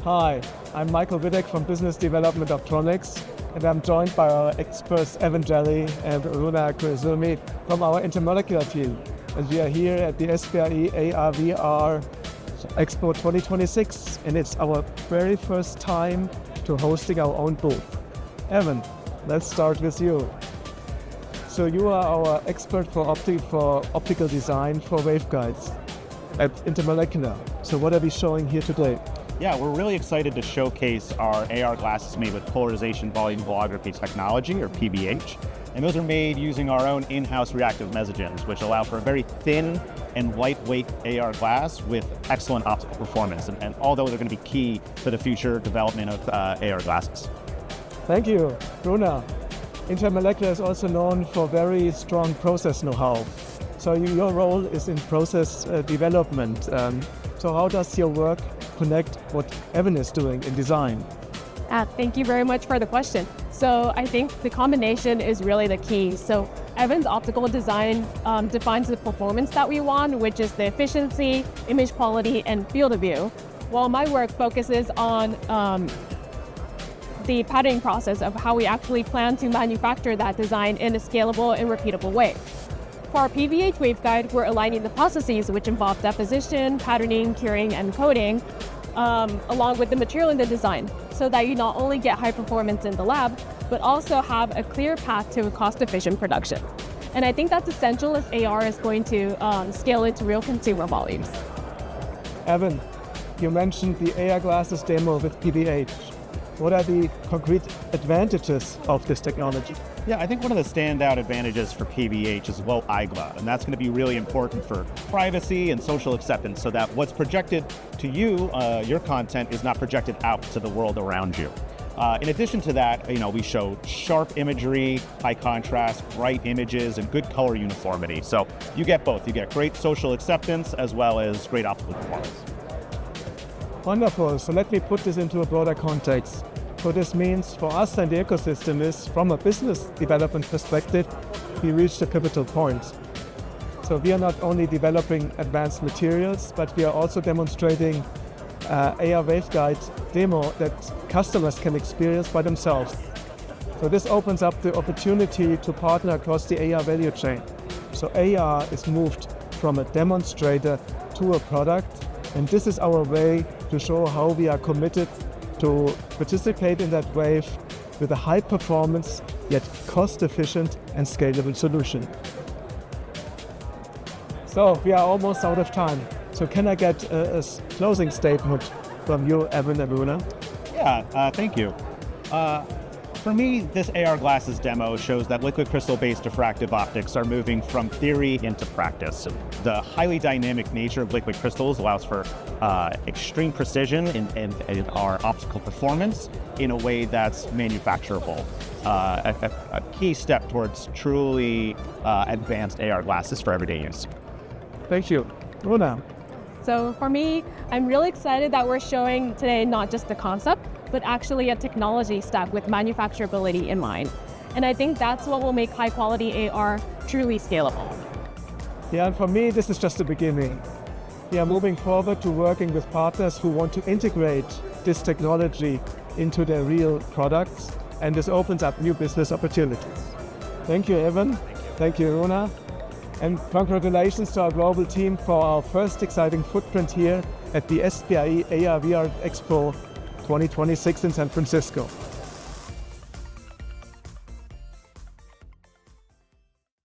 Hi, I'm Michael Wittek from Business Development of Tronics, and I'm joined by our experts Jelly and Runa Koizumi from our intermolecular team. And we are here at the SPIE AR Expo 2026, and it's our very first time to hosting our own booth. Evan, let's start with you. So you are our expert for optical design for waveguides at Intermolecular. So what are we showing here today? Yeah, we're really excited to showcase our AR glasses made with Polarization Volume Holography technology, or PVH. And those are made using our own in-house reactive mesogens, which allow for a very thin and lightweight AR glass with excellent optical performance. And all those are going to be key for the future development of AR glasses. Thank you, Runa. Intermolecular is also known for very strong process know-how. So your role is in process development. So how does your work connect what Evan is doing in design? Thank you very much for the question. So I think the combination is really the key. So Evan's optical design defines the performance that we want, which is the efficiency, image quality, and field of view, while my work focuses on the patterning process of how we actually plan to manufacture that design in a scalable and repeatable way. For our PVH waveguide, we're aligning the processes which involve deposition, patterning, curing, and coating, along with the material in the design, so that you not only get high performance in the lab, but also have a clear path to a cost-efficient production. And I think that's essential if AR is going to scale into real consumer volumes. Evan, you mentioned the AR glasses demo with PVH. What are the concrete advantages of this technology? Yeah, I think one of the standout advantages for PVH is low eye glare, and that's going to be really important for privacy and social acceptance, so that what's projected to you, your content, is not projected out to the world around you. In addition to that, we show sharp imagery, high contrast, bright images, and good color uniformity. So you get both. You get great social acceptance as well as great optical performance. Wonderful. So let me put this into a broader context. So this means for us and the ecosystem is, from a business development perspective, we reached a pivotal point. So we are not only developing advanced materials, but we are also demonstrating AR waveguide demo that customers can experience by themselves. So this opens up the opportunity to partner across the AR value chain. So AR is moved from a demonstrator to a product, and this is our way to show how we are committed to participate in that wave with a high performance, yet cost-efficient and scalable solution. So we are almost out of time. So can I get a closing statement from you, Evan and Runa? Yeah, thank you. For me, this AR glasses demo shows that liquid crystal-based diffractive optics are moving from theory into practice. The highly dynamic nature of liquid crystals allows for extreme precision in our optical performance in a way that's manufacturable. A key step towards truly advanced AR glasses for everyday use. Thank you. Runa? So for me, I'm really excited that we're showing today not just the concept, but actually a technology stack with manufacturability in mind. And I think that's what will make high quality AR truly scalable. Yeah, and for me, this is just the beginning. We are moving forward to working with partners who want to integrate this technology into their real products, and this opens up new business opportunities. Thank you, Evan. Thank you, Runa. And congratulations to our global team for our first exciting footprint here at the SPIE AR VR Expo 2026 in San Francisco.